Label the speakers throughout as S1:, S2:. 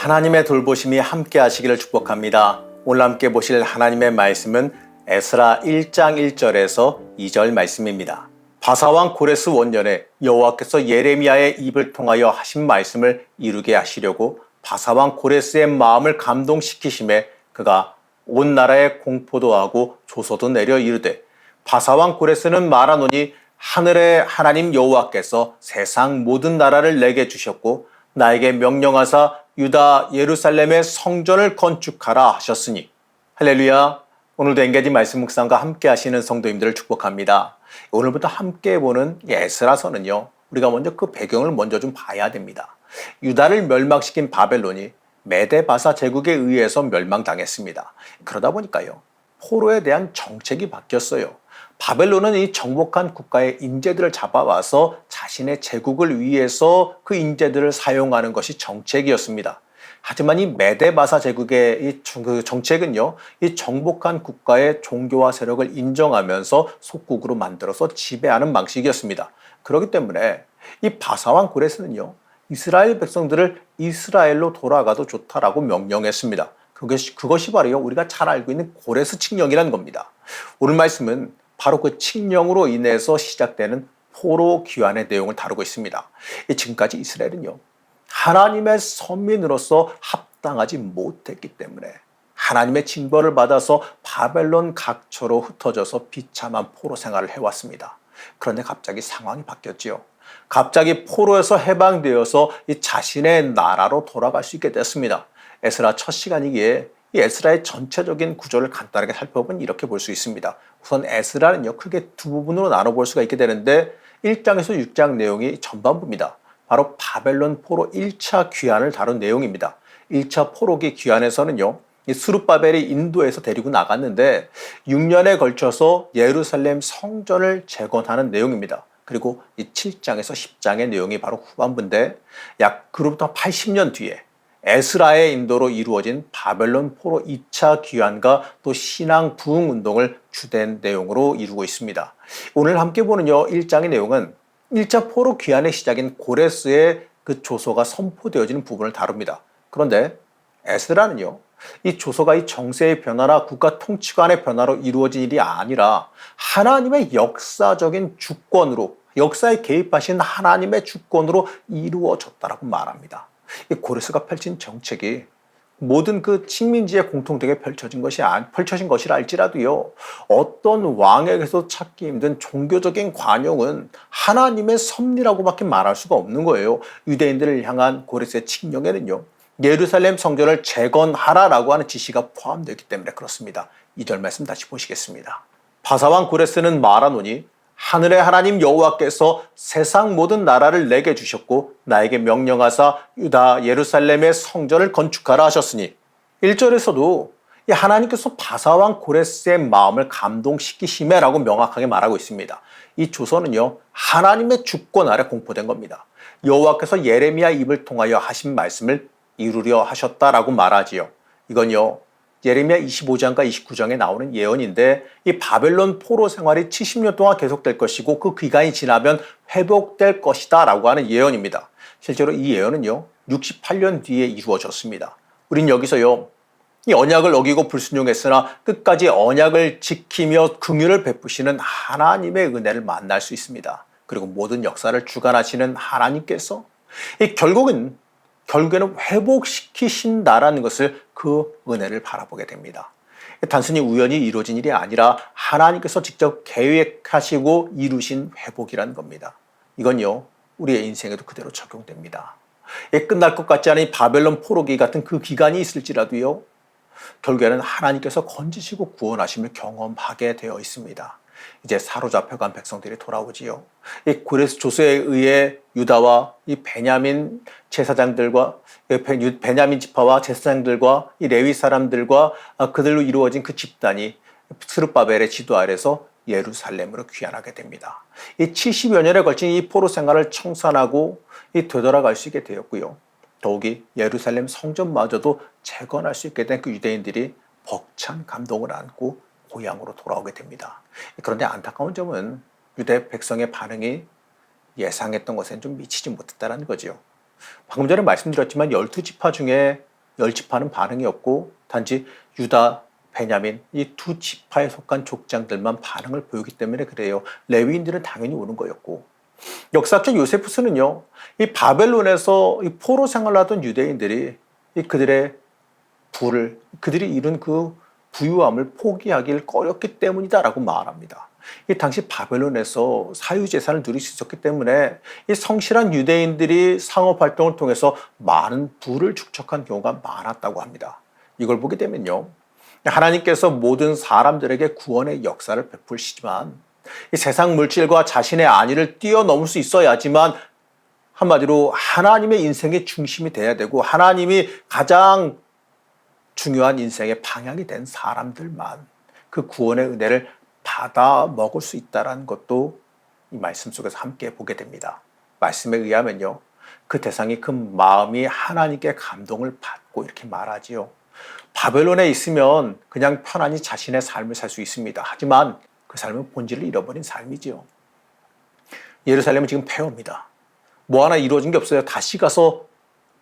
S1: 하나님의 돌보심이 함께 하시기를 축복합니다. 오늘 함께 보실 하나님의 말씀은 에스라 1장 1절에서 2절 말씀입니다. 바사왕 고레스 원년에 여호와께서 예레미야의 입을 통하여 하신 말씀을 이루게 하시려고 바사왕 고레스의 마음을 감동시키심에 그가 온 나라에 공포도 하고 조서도 내려 이르되 바사왕 고레스는 말하노니 하늘의 하나님 여호와께서 세상 모든 나라를 내게 주셨고 나에게 명령하사 유다 예루살렘의 성전을 건축하라 하셨으니. 할렐루야. 오늘도 엔게지 말씀 묵상과 함께 하시는 성도님들을 축복합니다. 오늘부터 함께 보는 에스라서는요, 우리가 먼저 그 배경을 먼저 좀 봐야 됩니다. 유다를 멸망시킨 바벨론이 메데바사 제국에 의해서 멸망당했습니다. 그러다 보니까요, 포로에 대한 정책이 바뀌었어요. 바벨론은 이 정복한 국가의 인재들을 잡아와서 자신의 제국을 위해서 그 인재들을 사용하는 것이 정책이었습니다. 하지만 이 메데바사 제국의 이 정책은요, 이 정복한 국가의 종교와 세력을 인정하면서 속국으로 만들어서 지배하는 방식이었습니다. 그렇기 때문에 이 바사왕 고레스는요, 이스라엘 백성들을 이스라엘로 돌아가도 좋다라고 명령했습니다. 그것이 바로 우리가 잘 알고 있는 고레스 칙령이라는 겁니다. 오늘 말씀은 바로 그 칙령으로 인해서 시작되는 포로 귀환의 내용을 다루고 있습니다. 지금까지 이스라엘은요, 하나님의 선민으로서 합당하지 못했기 때문에 하나님의 징벌을 받아서 바벨론 각처로 흩어져서 비참한 포로 생활을 해왔습니다. 그런데 갑자기 상황이 바뀌었지요. 갑자기 포로에서 해방되어서 이 자신의 나라로 돌아갈 수 있게 됐습니다. 에스라 첫 시간이기에 이 에스라의 전체적인 구조를 간단하게 살펴보면 이렇게 볼 수 있습니다. 우선 에스라는요, 크게 두 부분으로 나눠볼 수가 있게 되는데 1장에서 6장 내용이 전반부입니다. 바로 바벨론 포로 1차 귀환을 다룬 내용입니다. 1차 포로기 귀환에서는요, 이 스룹바벨이 인도에서 데리고 나갔는데 6년에 걸쳐서 예루살렘 성전을 재건하는 내용입니다. 그리고 이 7장에서 10장의 내용이 바로 후반부인데 약 그로부터 80년 뒤에 에스라의 인도로 이루어진 바벨론 포로 2차 귀환과 또 신앙 부흥 운동을 주된 내용으로 이루고 있습니다. 오늘 함께 보는 1장의 내용은 1차 포로 귀환의 시작인 고레스의 그 조서가 선포되어지는 부분을 다룹니다. 그런데 에스라는요, 이 조서가 이 정세의 변화나 국가 통치관의 변화로 이루어진 일이 아니라 하나님의 역사적인 주권으로, 역사에 개입하신 하나님의 주권으로 이루어졌다라고 말합니다. 이 고레스가 펼친 정책이 모든 그 식민지에 공통되게 펼쳐진 것이라 할지라도요, 어떤 왕에게서 찾기 힘든 종교적인 관용은 하나님의 섭리라고밖에 말할 수가 없는 거예요. 유대인들을 향한 고레스의 칙령에는요, 예루살렘 성전을 재건하라라고 하는 지시가 포함되기 때문에 그렇습니다. 2절 말씀 다시 보시겠습니다. 바사왕 고레스는 말하노니 하늘의 하나님 여호와께서 세상 모든 나라를 내게 주셨고 나에게 명령하사 유다 예루살렘의 성전을 건축하라 하셨으니. 1절에서도 하나님께서 바사왕 고레스의 마음을 감동시키심에라고 명확하게 말하고 있습니다. 이 조서는요, 하나님의 주권 아래 공포된 겁니다. 여호와께서 예레미야 입을 통하여 하신 말씀을 이루려 하셨다라고 말하지요. 이건요, 예레미야 25장과 29장에 나오는 예언인데 이 바벨론 포로 생활이 70년 동안 계속될 것이고 그 기간이 지나면 회복될 것이다 라고 하는 예언입니다. 실제로 이 예언은요, 68년 뒤에 이루어졌습니다. 우린 여기서요, 이 언약을 어기고 불순종했으나 끝까지 언약을 지키며 긍휼을 베푸시는 하나님의 은혜를 만날 수 있습니다. 그리고 모든 역사를 주관하시는 하나님께서 결국에는 회복시키신다라는 것을 그 은혜를 바라보게 됩니다. 단순히 우연히 이루어진 일이 아니라 하나님께서 직접 계획하시고 이루신 회복이라는 겁니다. 이건요, 우리의 인생에도 그대로 적용됩니다. 끝날 것 같지 않은 바벨론 포로기 같은 그 기간이 있을지라도요, 결국에는 하나님께서 건지시고 구원하심을 경험하게 되어 있습니다. 이제 사로잡혀간 백성들이 돌아오지요. 이 고레스 조서에 의해 유다와 이 베냐민 제사장들과 베냐민 지파와 제사장들과 이 레위 사람들과 그들로 이루어진 그 집단이 스룹바벨의 지도 아래서 예루살렘으로 귀환하게 됩니다. 이 70여 년에 걸친 이 포로 생활을 청산하고 되돌아갈 수 있게 되었고요. 더욱이 예루살렘 성전마저도 재건할 수 있게 된 그 유대인들이 벅찬 감동을 안고 고향으로 돌아오게 됩니다. 그런데 안타까운 점은 유대 백성의 반응이 예상했던 것엔 좀 미치지 못했다는 거죠. 방금 전에 말씀드렸지만 12지파 중에 10지파는 반응이 없고 단지 유다, 베냐민 이 두 지파에 속한 족장들만 반응을 보이기 때문에 그래요. 레위인들은 당연히 오는 거였고, 역사학자 요세푸스는요, 이 바벨론에서 이 포로 생활하던 유대인들이 그들의 부를, 그들이 이룬 그 부유함을 포기하길 꺼렸기 때문이다라고 말합니다. 이 당시 바벨론에서 사유재산을 누릴 수 있었기 때문에 이 성실한 유대인들이 상업활동을 통해서 많은 부를 축적한 경우가 많았다고 합니다. 이걸 보게 되면요, 하나님께서 모든 사람들에게 구원의 역사를 베푸시지만 이 세상 물질과 자신의 안위를 뛰어넘을 수 있어야지만, 한마디로 하나님의 인생의 중심이 돼야 되고 하나님이 가장 중요한 인생의 방향이 된 사람들만 그 구원의 은혜를 받아 먹을 수 있다는 것도 이 말씀 속에서 함께 보게 됩니다. 말씀에 의하면요, 그 대상이 그 마음이 하나님께 감동을 받고 이렇게 말하지요. 바벨론에 있으면 그냥 편안히 자신의 삶을 살 수 있습니다. 하지만 그 삶은 본질을 잃어버린 삶이지요. 예루살렘은 지금 폐허입니다. 뭐 하나 이루어진 게 없어요. 다시 가서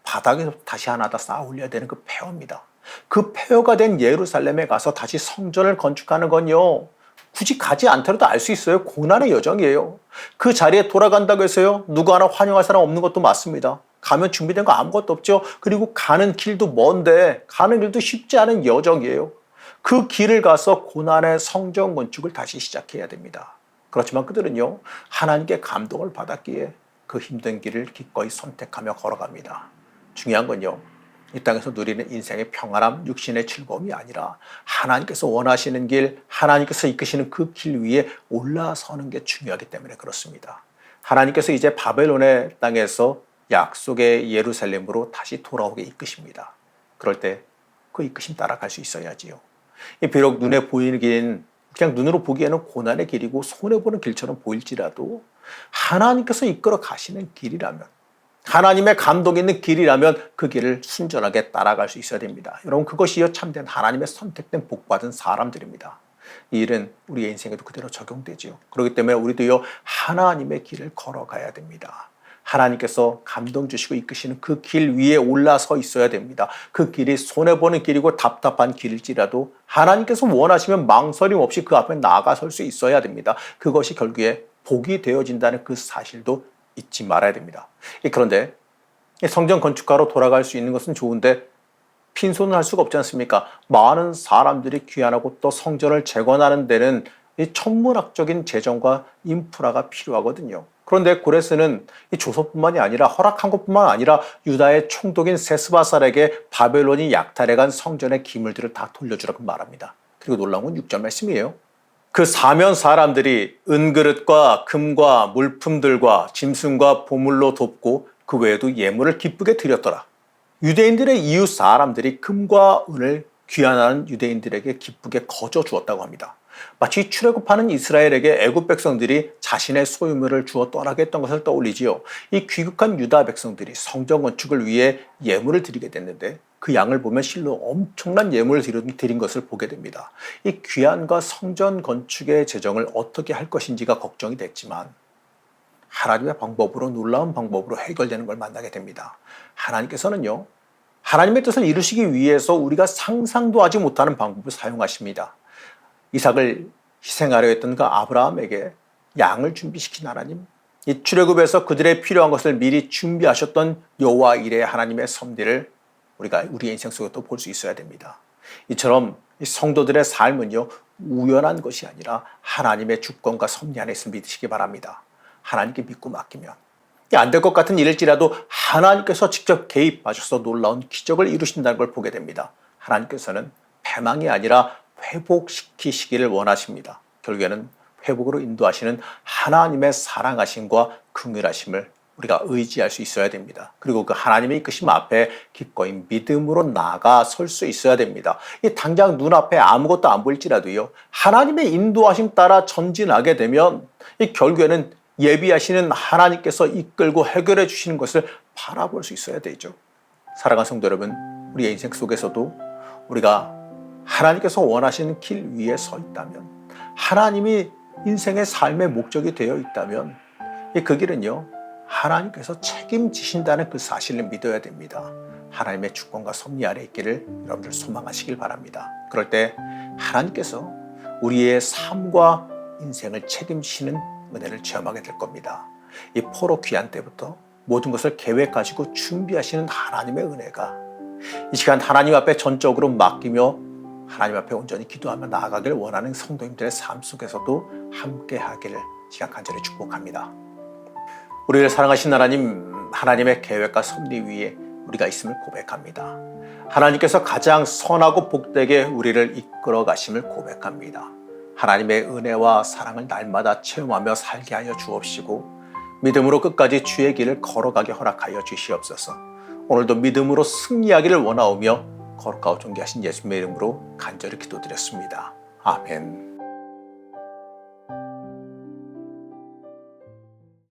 S1: 바닥에서 다시 하나 다 쌓아 올려야 되는 그 폐허입니다. 그 폐허가 된 예루살렘에 가서 다시 성전을 건축하는 건요, 굳이 가지 않더라도 알 수 있어요. 고난의 여정이에요. 그 자리에 돌아간다고 해서요, 누구 하나 환영할 사람 없는 것도 맞습니다. 가면 준비된 거 아무것도 없죠. 그리고 가는 길도 먼데 가는 길도 쉽지 않은 여정이에요. 그 길을 가서 고난의 성전 건축을 다시 시작해야 됩니다. 그렇지만 그들은요, 하나님께 감동을 받았기에 그 힘든 길을 기꺼이 선택하며 걸어갑니다. 중요한 건요, 이 땅에서 누리는 인생의 평안함, 육신의 즐거움이 아니라 하나님께서 원하시는 길, 하나님께서 이끄시는 그 길 위에 올라서는 게 중요하기 때문에 그렇습니다. 하나님께서 이제 바벨론의 땅에서 약속의 예루살렘으로 다시 돌아오게 이끄십니다. 그럴 때 그 이끄심 따라갈 수 있어야지요. 비록 눈에 보이는 길은 그냥 눈으로 보기에는 고난의 길이고 손해보는 길처럼 보일지라도 하나님께서 이끌어 가시는 길이라면, 하나님의 감동이 있는 길이라면 그 길을 순전하게 따라갈 수 있어야 됩니다. 여러분, 그것이요 참된 하나님의 선택된 복받은 사람들입니다. 이 일은 우리의 인생에도 그대로 적용되지요. 그렇기 때문에 우리도요, 하나님의 길을 걸어가야 됩니다. 하나님께서 감동 주시고 이끄시는 그 길 위에 올라서 있어야 됩니다. 그 길이 손해보는 길이고 답답한 길일지라도 하나님께서 원하시면 망설임 없이 그 앞에 나아가설 수 있어야 됩니다. 그것이 결국에 복이 되어진다는 그 사실도 잊지 말아야 됩니다. 그런데 성전 건축가로 돌아갈 수 있는 것은 좋은데 빈손은 할 수가 없지 않습니까? 많은 사람들이 귀환하고 또 성전을 재건하는 데는 이 천문학적인 재정과 인프라가 필요하거든요. 그런데 고레스는 이 조선뿐만이 아니라 허락한 것뿐만 아니라 유다의 총독인 세스바살에게 바벨론이 약탈해간 성전의 기물들을 다 돌려주라고 말합니다. 그리고 놀라운 건 6절 말씀이에요. 그 사면 사람들이 은그릇과 금과 물품들과 짐승과 보물로 돕고 그 외에도 예물을 기쁘게 드렸더라. 유대인들의 이웃 사람들이 금과 은을 귀환하는 유대인들에게 기쁘게 거저 주었다고 합니다. 마치 출애굽하는 이스라엘에게 애굽 백성들이 자신의 소유물을 주어 떠나게 했던 것을 떠올리지요. 이 귀국한 유다 백성들이 성전 건축을 위해 예물을 드리게 됐는데 그 양을 보면 실로 엄청난 예물을 드린 것을 보게 됩니다. 이 귀환과 성전 건축의 재정을 어떻게 할 것인지가 걱정이 됐지만 하나님의 방법으로, 놀라운 방법으로 해결되는 걸 만나게 됩니다. 하나님께서는요, 하나님의 뜻을 이루시기 위해서 우리가 상상도 하지 못하는 방법을 사용하십니다. 이삭을 희생하려 했던 그 아브라함에게 양을 준비시킨 하나님, 이 출애굽에서 그들의 필요한 것을 미리 준비하셨던 여호와 이레 하나님의 섭리를 우리가 우리의 인생 속에 또 볼 수 있어야 됩니다. 이처럼 이 성도들의 삶은요, 우연한 것이 아니라 하나님의 주권과 섭리 안에 있음을 믿으시기 바랍니다. 하나님께 믿고 맡기면 안 될 것 같은 일일지라도 하나님께서 직접 개입하셔서 놀라운 기적을 이루신다는 걸 보게 됩니다. 하나님께서는 패망이 아니라 회복시키시기를 원하십니다. 결국에는 회복으로 인도하시는 하나님의 사랑하심과 긍휼하심을 우리가 의지할 수 있어야 됩니다. 그리고 그 하나님의 이끄심 앞에 기꺼이 믿음으로 나아가 설 수 있어야 됩니다. 이 당장 눈앞에 아무것도 안 보일지라도요, 하나님의 인도하심 따라 전진하게 되면 이 결국에는 예비하시는 하나님께서 이끌고 해결해 주시는 것을 바라볼 수 있어야 되죠. 사랑하는 성도 여러분, 우리의 인생 속에서도 우리가 하나님께서 원하시는 길 위에 서 있다면, 하나님이 인생의 삶의 목적이 되어 있다면 그 길은요, 하나님께서 책임지신다는 그 사실을 믿어야 됩니다. 하나님의 주권과 섭리 아래 있기를 여러분들 소망하시길 바랍니다. 그럴 때 하나님께서 우리의 삶과 인생을 책임지시는 은혜를 체험하게 될 겁니다. 이 포로 귀환 때부터 모든 것을 계획하시고 준비하시는 하나님의 은혜가 이 시간 하나님 앞에 전적으로 맡기며 하나님 앞에 온전히 기도하며 나아가길 원하는 성도님들의 삶 속에서도 함께 하기를 시간 간절히 축복합니다. 우리를 사랑하신 하나님, 하나님의 계획과 섭리 위에 우리가 있음을 고백합니다. 하나님께서 가장 선하고 복되게 우리를 이끌어 가심을 고백합니다. 하나님의 은혜와 사랑을 날마다 체험하며 살게 하여 주옵시고 믿음으로 끝까지 주의 길을 걸어가게 허락하여 주시옵소서. 오늘도 믿음으로 승리하기를 원하오며 거룩하고 존귀하신 예수님의 이름으로 간절히 기도드렸습니다. 아멘.